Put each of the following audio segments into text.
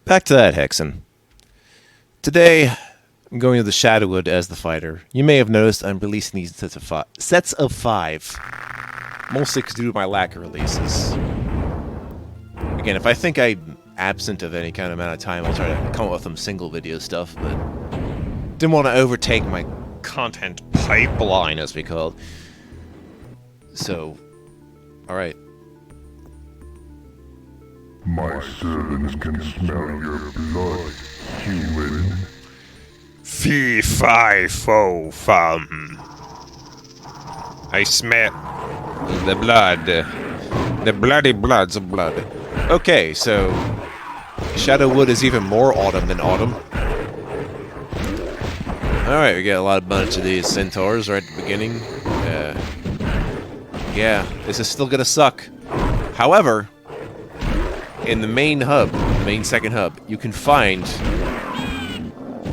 Back to that, Hexen. Today, I'm going to the Shadowwood as the fighter. You may have noticed I'm releasing these sets of five. Mostly due to my lack of releases. Again, if I think I'm absent of any kind of amount of time, I'll try to come up with some single video stuff, but didn't want to overtake my content pipeline, as we call it. So, alright. My servants can smell your blood, human. Fee, fi, fo, fum. I smell the blood. The bloody bloods of blood. Okay, so Shadowwood is even more autumn than autumn. Alright, we got a bunch of these centaurs right at the beginning. Yeah, this is still gonna suck. However, in the main hub, the main second hub, you can find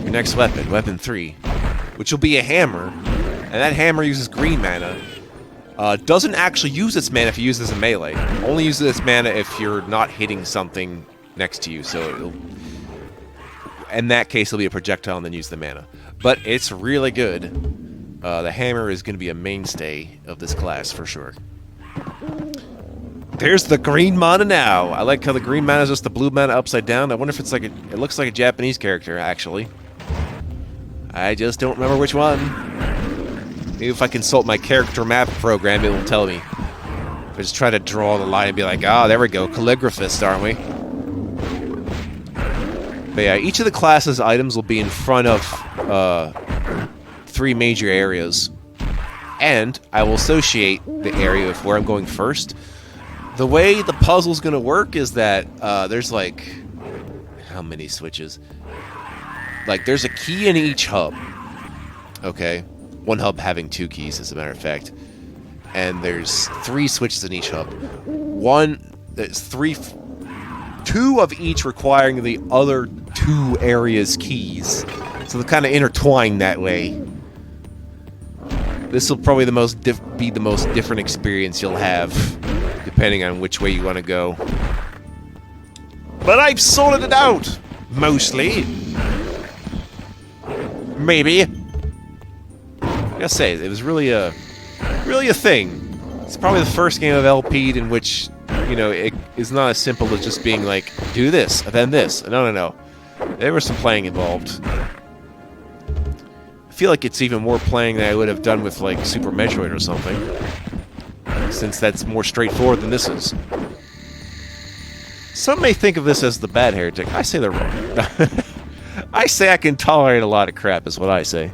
your next weapon, Weapon 3, which will be a hammer, and that hammer uses green mana. Doesn't actually use its mana if you use it as a melee. Only uses its mana if you're not hitting something next to you, so it'll, in that case it'll be a projectile and then use the mana. But it's really good. The hammer is going to be a mainstay of this class for sure. There's the green mana now. I like how the green mana is just the blue mana upside down. I wonder if it's like it looks like a Japanese character, actually. I just don't remember which one. Maybe if I consult my character map program, it will tell me. If I just try to draw the line and be like, ah, there we go, calligraphist, aren't we? But yeah, each of the class's items will be in front of 3 major areas. And I will associate the area of where I'm going first. The way the puzzle's going to work is that there's like... How many switches? Like, there's a key in each hub. Okay? One hub having 2 keys, as a matter of fact. And there's 3 switches in each hub. There's 2 of each requiring the other 2 areas' keys. So they're kind of intertwined that way. This will probably be the most different experience you'll have, depending on which way you want to go. But I've sorted it out! Mostly. Maybe. I gotta say, it was really a thing. It's probably the first game of LP'd in which, you know, it is not as simple as just being like, do this, and then this. No. There was some playing involved. I feel like it's even more playing than I would have done with, like, Super Metroid or something. Since that's more straightforward than this is. Some may think of this as the bad heretic. I say they're wrong. I say I can tolerate a lot of crap, is what I say.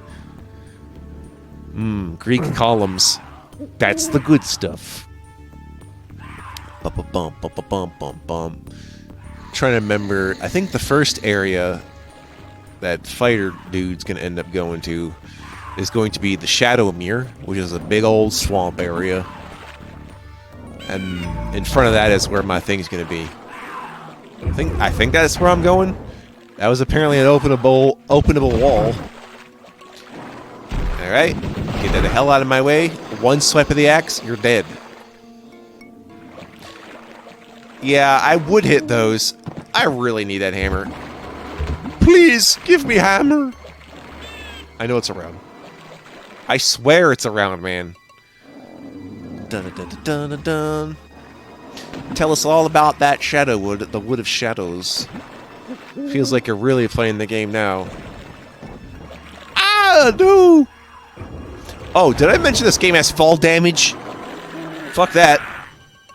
Greek columns. That's the good stuff. Bum. Trying to remember. I think the first area that fighter dude's gonna end up going to is going to be the Shadow Mirror, which is a big old swamp area. And in front of that is where my thing's gonna be. I think that's where I'm going. That was apparently an openable wall. Alright. Get that the hell out of my way. One swipe of the axe, you're dead. Yeah, I would hit those. I really need that hammer. Please, give me hammer. I know it's around. I swear it's around, man. Dun. Tell us all about that Shadowwood, the Wood of Shadows. Feels like you're really playing the game now. Ah, no! Oh, did I mention this game has fall damage? Fuck that.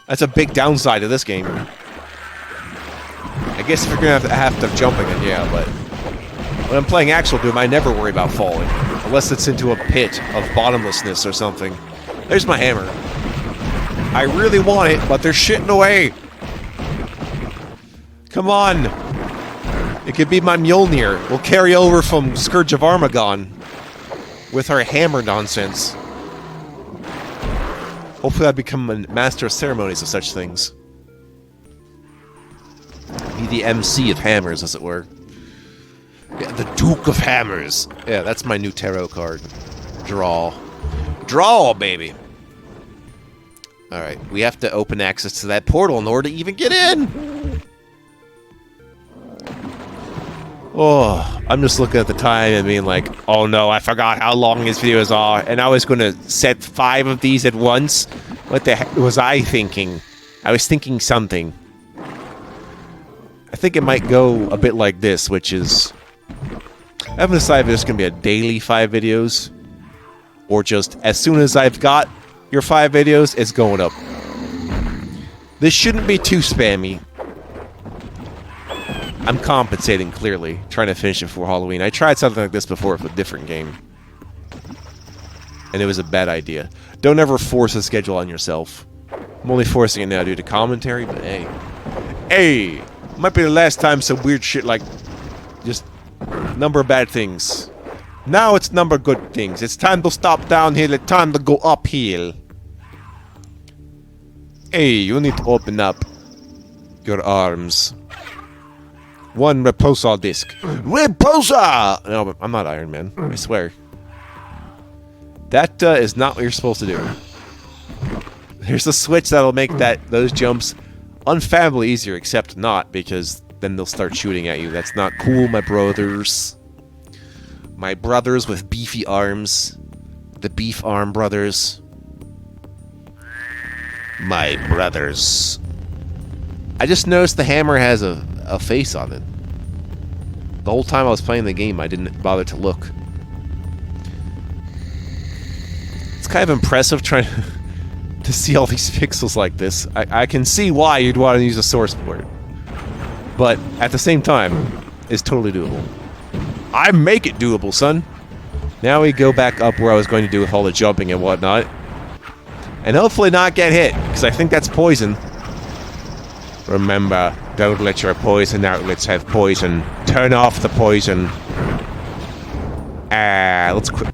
That's a big downside to this game. I guess if you're gonna have to jump again, yeah, but when I'm playing actual Doom, I never worry about falling. Unless it's into a pit of bottomlessness or something. There's my hammer. I really want it, but they're shitting away. Come on. It could be my Mjolnir. We'll carry over from Scourge of Armagon with our hammer nonsense. Hopefully I become a master of ceremonies of such things. Be the MC of hammers, as it were. Yeah, the Duke of Hammers. Yeah, that's my new tarot card. Draw. Draw, baby! Alright, we have to open access to that portal in order to even get in! Oh, I'm just looking at the time and being like, oh no, I forgot how long these videos are, and I was going to set 5 of these at once. What the heck was I thinking? I was thinking something. I think it might go a bit like this, which is... I haven't decided if it's going to be a daily 5 videos, or just as soon as I've got your 5 videos, it's going up. This shouldn't be too spammy. I'm compensating, clearly. Trying to finish it before Halloween. I tried something like this before with a different game. And it was a bad idea. Don't ever force a schedule on yourself. I'm only forcing it now due to commentary, but hey. Hey! Might be the last time some weird shit like... just... number of bad things. Now it's number good things. It's time to stop downhill. It's time to go uphill. Hey, you need to open up your arms. One repulsor disc. Repulsor! No, I'm not Iron Man. I swear. That is not what you're supposed to do. There's a switch that'll make those jumps unfathomably easier, except not, because then they'll start shooting at you. That's not cool, my brothers. My brothers with beefy arms. The beef arm brothers. My brothers. I just noticed the hammer has a face on it. The whole time I was playing the game, I didn't bother to look. It's kind of impressive trying to see all these pixels like this. I can see why you'd want to use a source for it. But at the same time, it's totally doable. I make it doable, son. Now we go back up where I was going to do with all the jumping and whatnot. And hopefully not get hit, because I think that's poison. Remember, don't let your poison outlets have poison. Turn off the poison. Let's quit.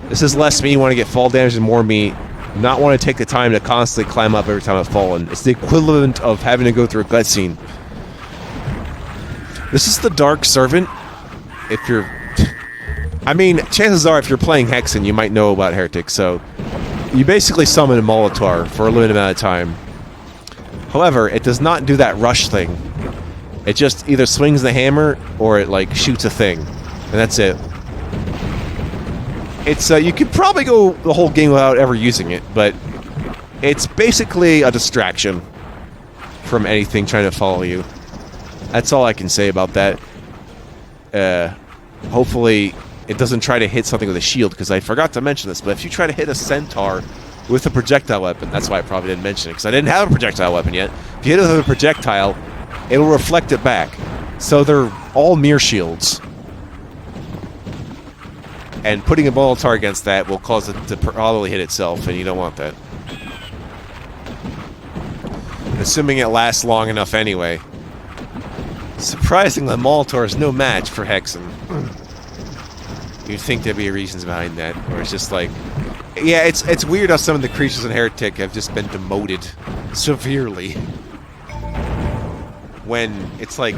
This is less me want to get fall damage and more me not want to take the time to constantly climb up every time I've fallen. It's the equivalent of having to go through a cutscene. This is the Dark Servant. If you're... I mean, chances are if you're playing Hexen, you might know about Heretic, so... You basically summon a Molitor for a limited amount of time. However, it does not do that rush thing. It just either swings the hammer, or it, like, shoots a thing. And that's it. It's, you could probably go the whole game without ever using it, but... It's basically a distraction from anything trying to follow you. That's all I can say about that. Hopefully it doesn't try to hit something with a shield, because I forgot to mention this, but if you try to hit a centaur with a projectile weapon, that's why I probably didn't mention it, because I didn't have a projectile weapon yet. If you hit it with a projectile, it'll reflect it back. So they're all mirror shields. And putting a Molitor against that will cause it to probably hit itself, and you don't want that. Assuming it lasts long enough anyway. Surprisingly, Molitor is no match for Hexen. You'd think there'd be reasons behind that, or it's just like... Yeah, it's weird how some of the creatures in Heretic have just been demoted severely. When it's like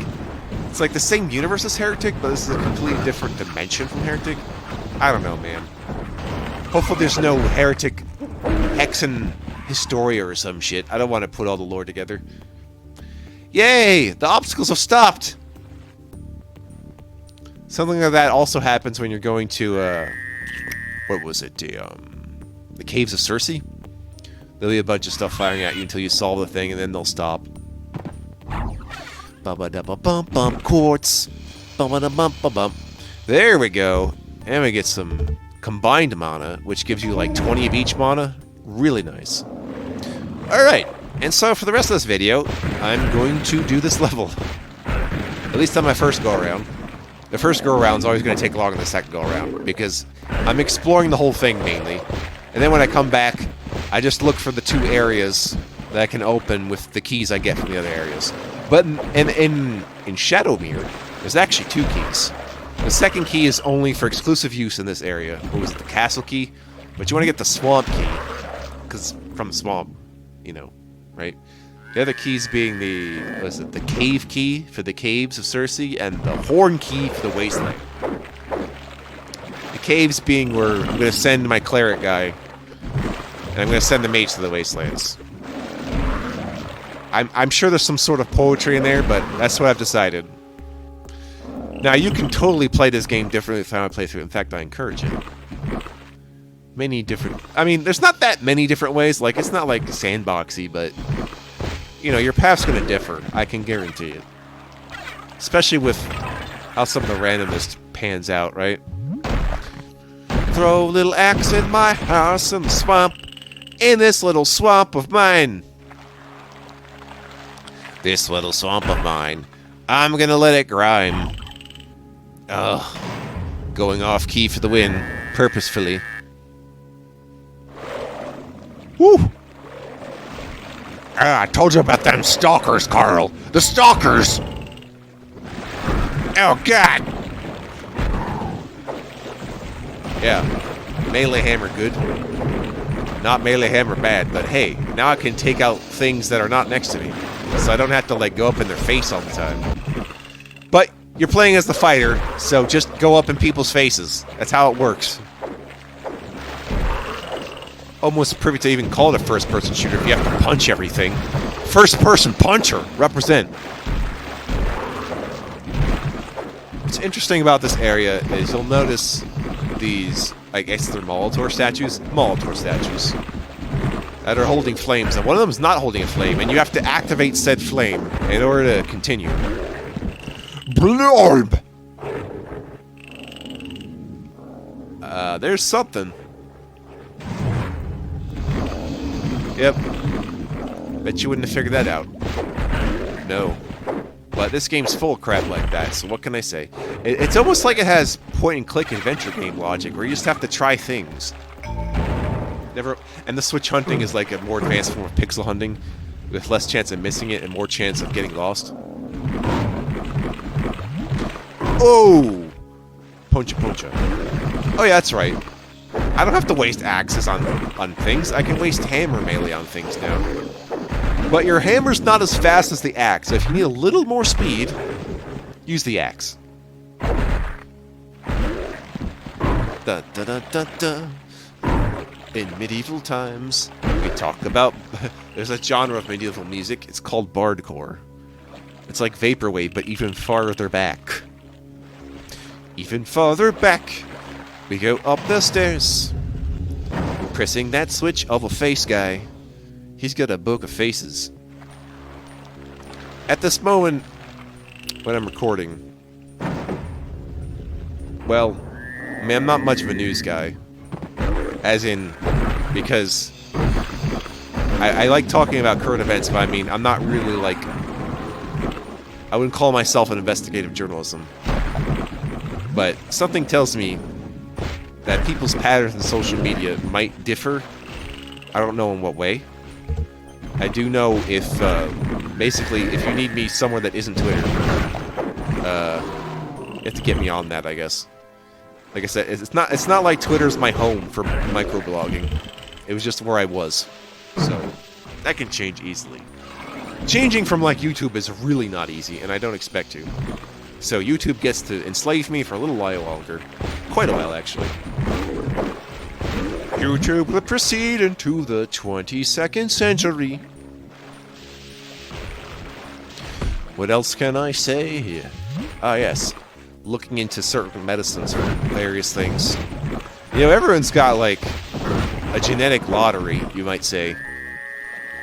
the same universe as Heretic, but this is a completely different dimension from Heretic. I don't know, man. Hopefully there's no Heretic Hexen Historia or some shit. I don't want to put all the lore together. Yay! The obstacles have stopped! Something like that also happens when you're going to, what was it? The Caves of Circe? There'll be a bunch of stuff firing at you until you solve the thing, and then they'll stop. Ba-ba-da-ba-bum-bum, quartz. Ba-ba-da-bum-ba-bum. There we go. And we get some combined mana, which gives you like 20 of each mana. Really nice. Alright, and so for the rest of this video, I'm going to do this level. At least on my first go-around. The first go-around is always going to take longer than the second go-around, because I'm exploring the whole thing mainly. And then when I come back, I just look for the 2 areas that I can open with the keys I get from the other areas. But in Shadowmere, there's actually 2 keys. The second key is only for exclusive use in this area. What was it, the castle key? But you want to get the swamp key, because from the swamp, you know, right? The other keys being the, what is it, the cave key for the Caves of Circe, and the horn key for the Wasteland. The caves being where I'm going to send my cleric guy, and I'm going to send the mage to the Wastelands. I'm sure there's some sort of poetry in there, but that's what I've decided. Now, you can totally play this game differently than how I play through it. In fact, I encourage it. Many different... I mean, there's not that many different ways. Like, it's not like sandboxy, but... You know, your path's going to differ. I can guarantee it. Especially with how some of the randomness pans out, right? Throw a little axe in my house in the swamp. In this little swamp of mine. This little swamp of mine. I'm gonna let it grime. Ugh. Going off key for the win. Purposefully. Woo! Ah, I told you about them stalkers, Carl. The stalkers! Oh, God! Yeah. Melee hammer good. Not melee hammer bad, but hey, now I can take out things that are not next to me. So I don't have to, like, go up in their face all the time. But you're playing as the fighter, so just go up in people's faces. That's how it works. Almost perfect to even call it a first-person shooter if you have to punch everything. First-person puncher! Represent. What's interesting about this area is you'll notice these, I guess they're Molotov statues? Molotov statues. That are holding flames, and one of them is not holding a flame, and you have to activate said flame in order to continue. Blorb! There's something. Yep. Bet you wouldn't have figured that out. No. But this game's full of crap like that, so what can I say? It's almost like it has point-and-click adventure game logic, where you just have to try things. And the switch hunting is like a more advanced form of pixel hunting, with less chance of missing it and more chance of getting lost. Oh! Poncha poncha. Oh yeah, that's right. I don't have to waste axes on things. I can waste hammer melee on things now. But your hammer's not as fast as the axe. So if you need a little more speed, use the axe. Da da da da da. In medieval times, we talk about... There's a genre of medieval music. It's called bardcore. It's like vaporwave, but even farther back. Even farther back, we go up the stairs. Pressing that switch of a face guy. He's got a book of faces. At this moment, when I'm recording... Well, I mean, I'm not much of a news guy. As in, because I like talking about current events, but I mean, I'm not really like... I wouldn't call myself an investigative journalism. But something tells me that people's patterns in social media might differ. I don't know in what way. I do know if, basically, if you need me somewhere that isn't Twitter, you have to get me on that, I guess. Like I said, it's not like Twitter's my home for microblogging. It was just where I was. So, that can change easily. Changing from, like, YouTube is really not easy, and I don't expect to. So YouTube gets to enslave me for a little while longer. Quite a while, actually. YouTube will proceed into the 22nd century. What else can I say here? Ah, yes. Looking into certain medicines for various things. You know, everyone's got, like, a genetic lottery, you might say.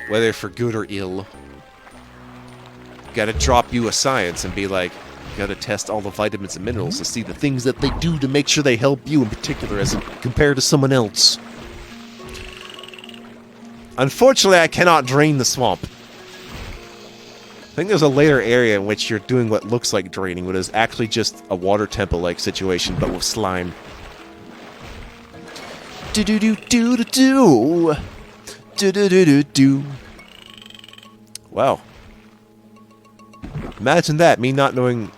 Whether for good or ill. Gotta drop you a science and be like, gotta test all the vitamins and minerals to see the things that they do to make sure they help you in particular as compared to someone else. Unfortunately, I cannot drain the swamp. I think there's a later area in which you're doing what looks like draining, but is actually just a water temple-like situation, but with slime. Do-do-do-do-do-do. Do-do-do-do-do. Wow. Imagine that, me not knowing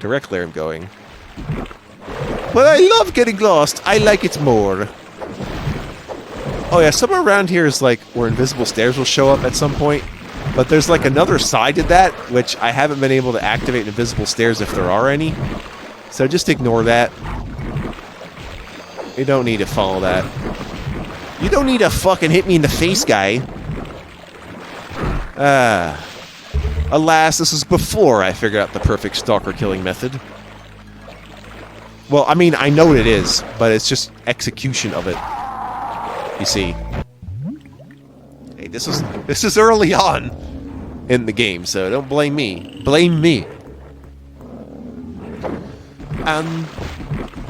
directly where I'm going. But I love getting lost. I like it more. Oh yeah, somewhere around here is like where invisible stairs will show up at some point. But there's like another side to that, which I haven't been able to activate invisible stairs if there are any. So just ignore that. You don't need to follow that. You don't need to fucking hit me in the face, guy. Alas, this is before I figured out the perfect stalker killing method. Well, I mean, I know what it is, but it's just execution of it. You see. Hey, this is early on in the game, so don't blame me. Blame me.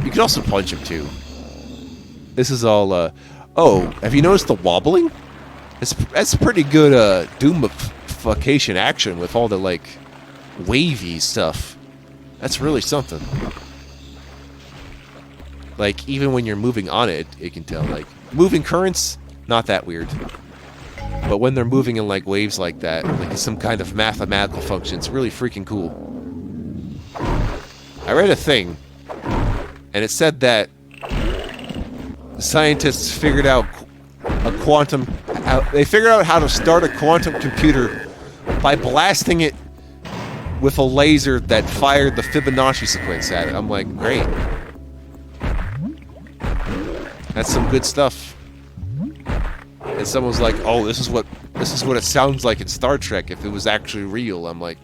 You can also punch him too. This is all. Oh, have you noticed the wobbling? That's pretty good. Doomification action with all the like wavy stuff. That's really something. Like, even when you're moving on it, it can tell. Like, moving currents, not that weird. But when they're moving in, like, waves like that, like some kind of mathematical function, it's really freaking cool. I read a thing, and it said that scientists figured out they figured out how to start a quantum computer by blasting it with a laser that fired the Fibonacci sequence at it. I'm like, great. That's some good stuff. And someone's like, "Oh, this is what it sounds like in Star Trek if it was actually real." I'm like,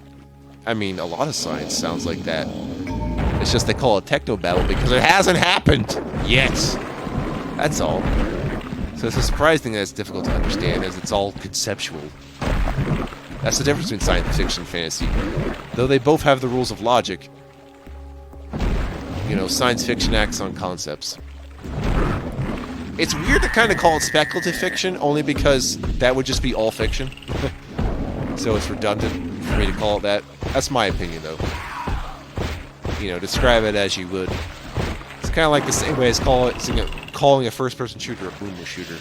I mean, a lot of science sounds like that. It's just they call it technobabble because it hasn't happened yet. That's all. So it's surprising that it's difficult to understand, as it's all conceptual. That's the difference between science fiction and fantasy. Though they both have the rules of logic, you know, science fiction acts on concepts. It's weird to kind of call it speculative fiction, only because that would just be all fiction. So it's redundant for me to call it that. That's my opinion, though. You know, describe it as you would. It's kind of like the same way as calling a first-person shooter a boomer shooter.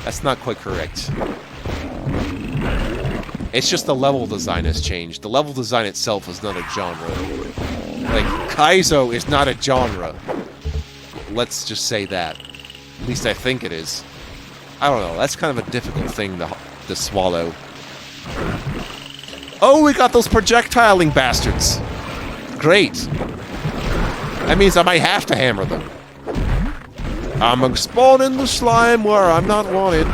That's not quite correct. It's just the level design has changed. The level design itself is not a genre. Like, Kaizo is not a genre. Let's just say that. At least I think it is. I don't know. That's kind of a difficult thing to swallow. Oh, we got those projectiling bastards. Great. That means I might have to hammer them. I'm gonna spawn in the slime where I'm not wanted.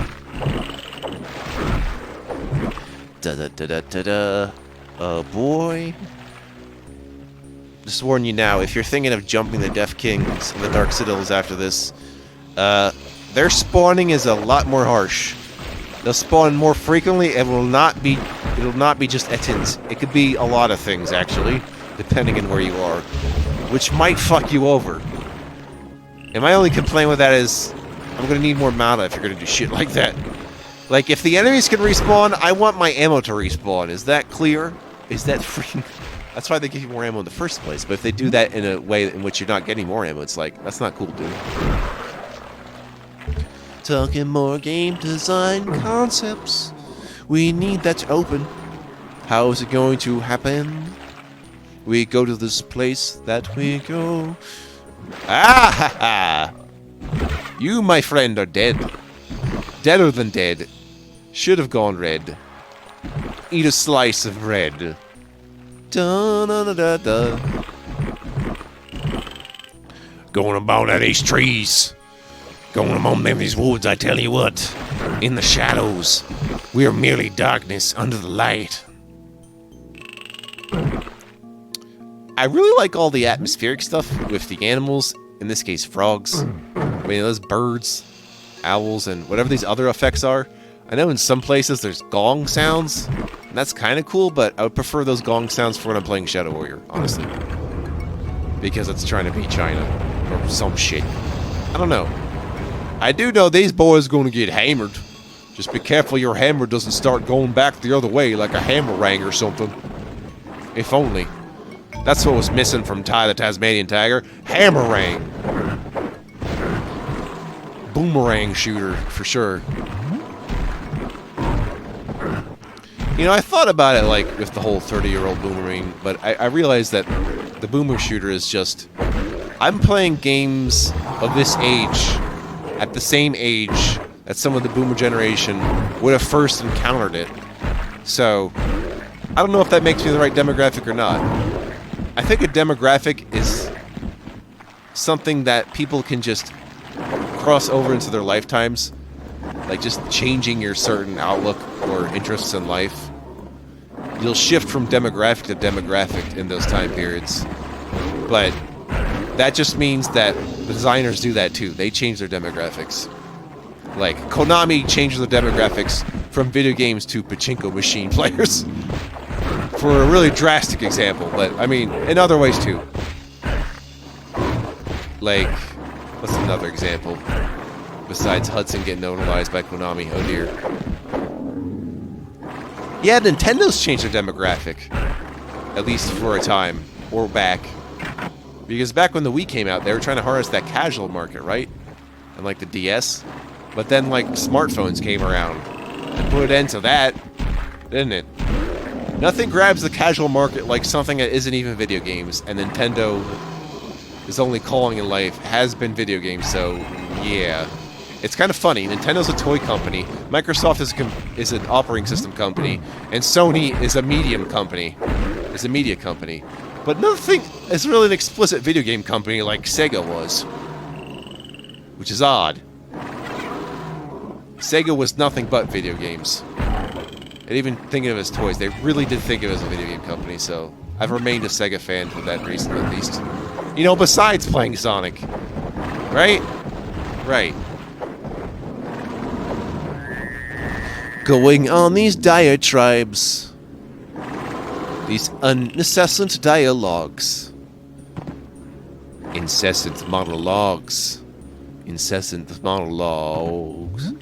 Da-da-da-da-da-da. Oh, boy. Just warn you now, if you're thinking of jumping the Death Kings and the Dark Citadels after this, their spawning is a lot more harsh. They'll spawn more frequently, and it'll not be just Etins. It could be a lot of things, actually, depending on where you are, which might fuck you over. And my only complaint with that is, I'm gonna need more mana if you're gonna do shit like that. Like, if the enemies can respawn, I want my ammo to respawn. Is that clear? Is that freaking... That's why they give you more ammo in the first place. But if they do that in a way in which you're not getting more ammo, it's like, that's not cool, dude. Talking more game design concepts. We need that to open. How is it going to happen? We go to this place that we go. Ah ha ha! You, my friend, are dead. Deader than dead. Should have gone red. Eat a slice of bread. Da da da da da. Going about at these trees. Going among them these woods, I tell you what. In the shadows. We are merely darkness under the light. I really like all the atmospheric stuff with the animals. In this case, frogs. I mean, those birds, owls, and whatever these other effects are. I know in some places there's gong sounds. And that's kind of cool, but I would prefer those gong sounds for when I'm playing Shadow Warrior, honestly. Because it's trying to be China. Or some shit. I don't know. I do know these boys are going to get hammered. Just be careful your hammer doesn't start going back the other way like a hammerang or something. If only. That's what was missing from Ty the Tasmanian Tiger. Hammerang. Boomerang shooter, for sure. You know, I thought about it, like, with the whole 30-year-old boomerang, but I realized that the boomer shooter is just... I'm playing games of this age, at the same age that some of the boomer generation would have first encountered it. So, I don't know if that makes me the right demographic or not. I think a demographic is something that people can just cross over into their lifetimes. Like just changing your certain outlook or interests in life. You'll shift from demographic to demographic in those time periods. But that just means that the designers do that too. They change their demographics. Like, Konami changes their demographics from video games to pachinko machine players. For a really drastic example, but, I mean, in other ways too. Like, what's another example? Besides Hudson getting notarized by Konami. Oh dear. Yeah, Nintendo's changed their demographic. At least for a time. Or back. Because back when the Wii came out, they were trying to harness that casual market, right? And like the DS. But then like smartphones came around. And put an end to that. Didn't it? Nothing grabs the casual market like something that isn't even video games. And Nintendo is only calling in life has been video games, so yeah. It's kind of funny. Nintendo's a toy company, Microsoft is an operating system company, and Sony is a medium company. Is a media company. But nothing is really an explicit video game company like Sega was. Which is odd. Sega was nothing but video games. And even thinking of it as toys, they really did think of it as a video game company, so I've remained a Sega fan for that reason at least. You know, besides playing Sonic. Right? Right. Going on these diatribes. These incessant dialogues. Incessant monologues. Incessant monologues.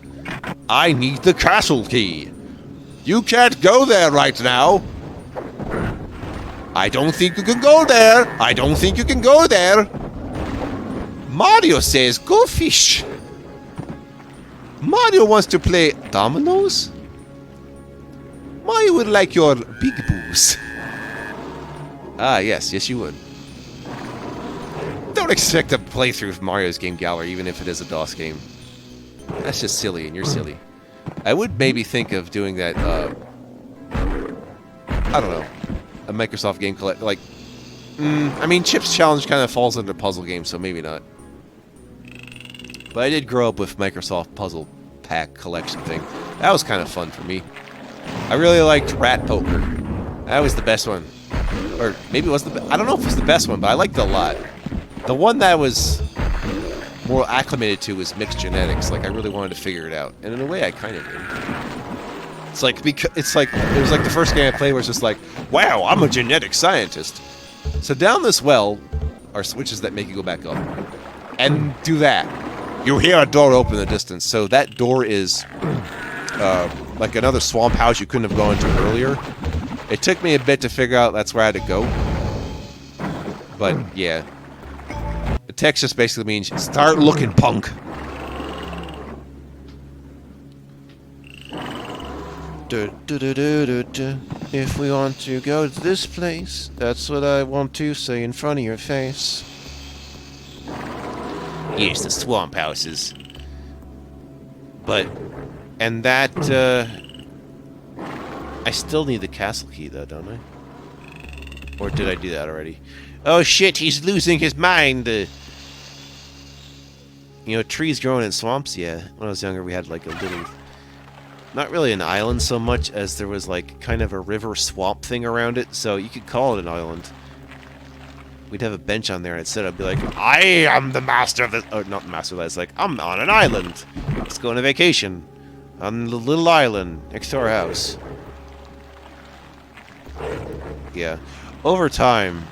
I need the castle key. You can't go there right now. I don't think you can go there. I don't think you can go there. Mario says go fish. Mario wants to play dominoes? Mario would like your big booze. Ah, yes, yes you would. Don't expect a playthrough of Mario's Game Gallery, even if it is a DOS game. That's just silly, and you're silly. I would maybe think of doing that, I don't know, a Microsoft game collect, like, I mean, Chip's Challenge kind of falls under puzzle games, so maybe not. But I did grow up with Microsoft Puzzle Pack collection thing. That was kind of fun for me. I really liked Rat Poker. That was the best one. Or maybe it was the I don't know if it was the best one, but I liked it a lot. The one that was more acclimated to was Mixed Genetics. Like, I really wanted to figure it out. And in a way, I kind of did. It's like, it was like the first game I played where it's just like, wow, I'm a genetic scientist. So down this well are switches that make you go back up. And do that. You hear a door open in the distance. So that door is like another swamp house you couldn't have gone to earlier. It took me a bit to figure out that's where I had to go. But, yeah. The text just basically means, start looking, punk. If we want to go to this place, that's what I want to say in front of your face. Here's the swamp houses. But, and that, I still need the castle key, though, don't I? Or did I do that already? Oh shit, he's losing his mind! You know, trees growing in swamps, yeah. When I was younger, we had like a little... Not really an island so much as there was like kind of a river swamp thing around it, so you could call it an island. We'd have a bench on there, and instead I'd be like, I am the master of this... Or not the master of that, it's like, I'm on an island! Let's go on a vacation. On the little island next to our house. Yeah. Over time...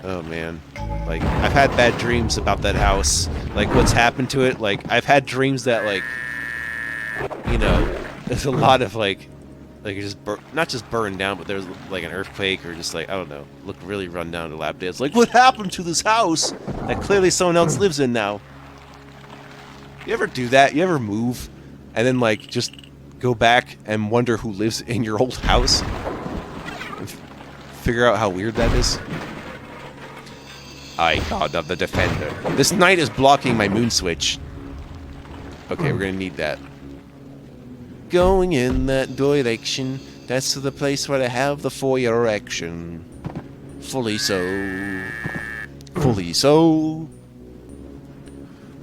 Oh, man. Like, I've had bad dreams about that house. Like, what's happened to it. Like, I've had dreams that, like... You know... There's a lot of, like... Like, it just... Not just burned down, but there's, like, an earthquake or just, like... I don't know. Look really run down to lap days. Like, what happened to this house that clearly someone else lives in now? You ever do that? You ever move? And then, like, just go back and wonder who lives in your old house? And figure out how weird that is? I, God of the Defender. This knight is blocking my moon switch. Okay, we're gonna need that. Going in that direction. That's the place where I have the foyer erection. Fully so. Fully so.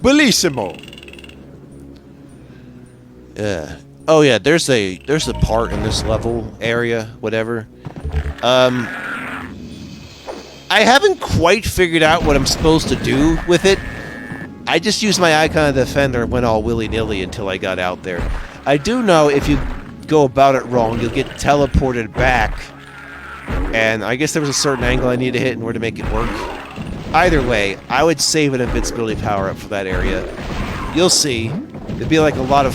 Bellissimo! Oh yeah, there's a part in this level area, whatever. I haven't quite figured out what I'm supposed to do with it. I just used my icon of defender and went all willy-nilly until I got out there. I do know if you go about it wrong, you'll get teleported back. And I guess there was a certain angle I need to hit in order to make it work. Either way, I would save an invincibility power-up for that area. You'll see. It'd be like a lot of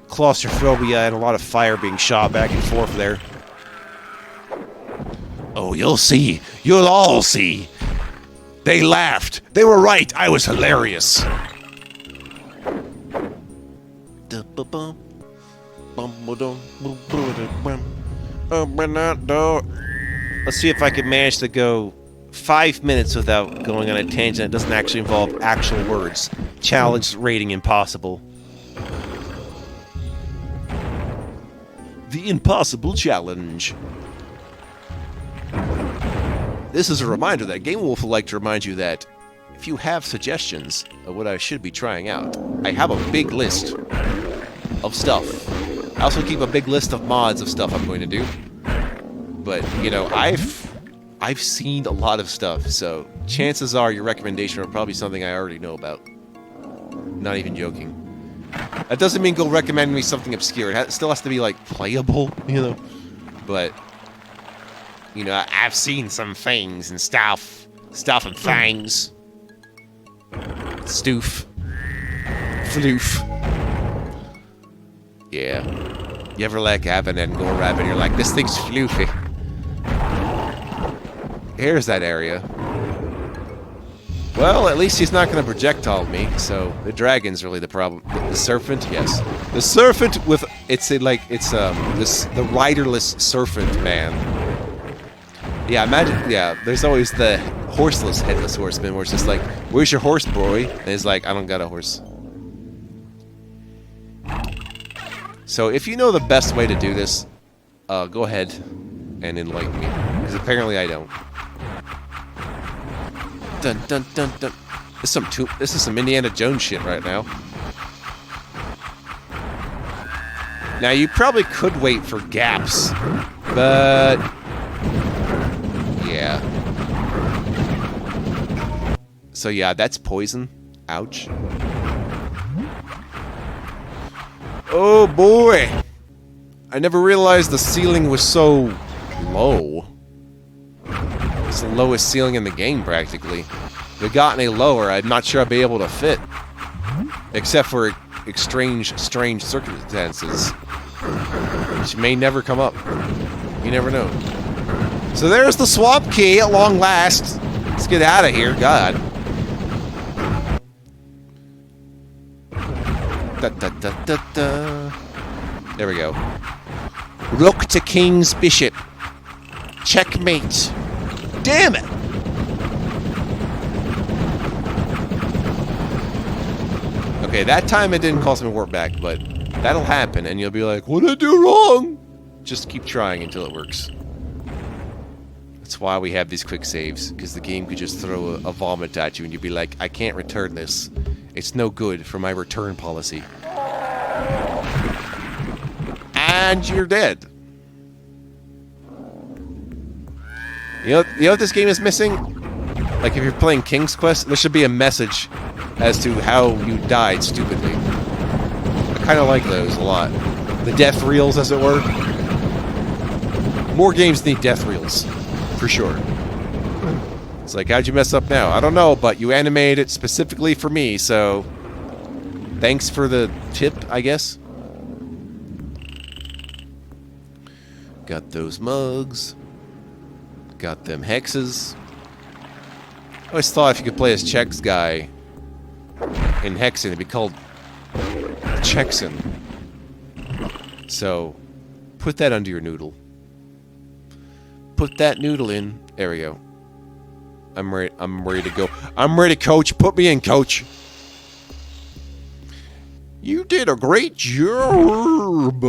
claustrophobia and a lot of fire being shot back and forth there. Oh, you'll see. You'll all see. They laughed. They were right. I was hilarious. Let's see if I can manage to go 5 minutes without going on a tangent that doesn't actually involve actual words. Challenge rating impossible. The impossible challenge. This is a reminder that Game Wolf would like to remind you that if you have suggestions of what I should be trying out, I have a big list of stuff. I also keep a big list of mods of stuff I'm going to do. But, you know, I've seen a lot of stuff, so chances are your recommendation are probably something I already know about. Not even joking. That doesn't mean go recommend me something obscure. It still has to be, like, playable, you know? But, you know, I've seen some things and stuff. Stuff and things. Stoof. Floof. Yeah. You ever like having an go rabbit? You're like, this thing's floofy. Here's that area. Well, at least he's not going to projectile me, so the dragon's really the problem. The serpent, yes. The serpent with the riderless serpent man. Yeah, imagine. Yeah, there's always the horseless headless horseman, where it's just like, "Where's your horse, boy?" And he's like, "I don't got a horse." So if you know the best way to do this, go ahead and enlighten me, because apparently I don't. Dun dun dun dun. This is some Indiana Jones shit right now. Now you probably could wait for gaps, but yeah. So yeah, that's poison. Ouch. Oh boy! I never realized the ceiling was so low. It's the lowest ceiling in the game, practically. If it got any lower, I'm not sure I'd be able to fit. Except for strange circumstances. Which may never come up. You never know. So there's the swamp key at long last. Let's get out of here, God. Da, da, da, da, da. There we go. Rook to King's Bishop. Checkmate. Damn it! Okay, that time it didn't cost me warp back, but that'll happen, and you'll be like, what did I do wrong? Just keep trying until it works. That's why we have these quick saves, because the game could just throw a vomit at you, and you'd be like, I can't return this. It's no good for my return policy. And you're dead. You know what this game is missing? Like, if you're playing King's Quest, there should be a message as to how you died stupidly. I kind of like those a lot. The death reels, as it were. More games need death reels. For sure. It's like, how'd you mess up now? I don't know, but you animated it specifically for me, so... Thanks for the tip, I guess. Got those mugs. Got them hexes. I always thought if you could play as Chex guy in Hexen, it'd be called Chexen. So, put that under your noodle. Put that noodle in. There we go. I'm ready to go. I'm ready, coach. Put me in, coach. You did a great job.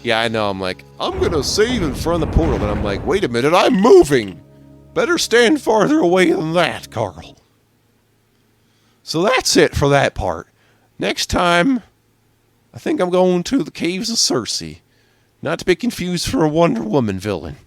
Yeah, I know. I'm like, I'm gonna save in front of the portal, and I'm like, wait a minute, I'm moving. Better stand farther away than that, Carl. So that's it for that part. Next time, I think I'm going to the Caves of Circe. Not to be confused for a Wonder Woman villain.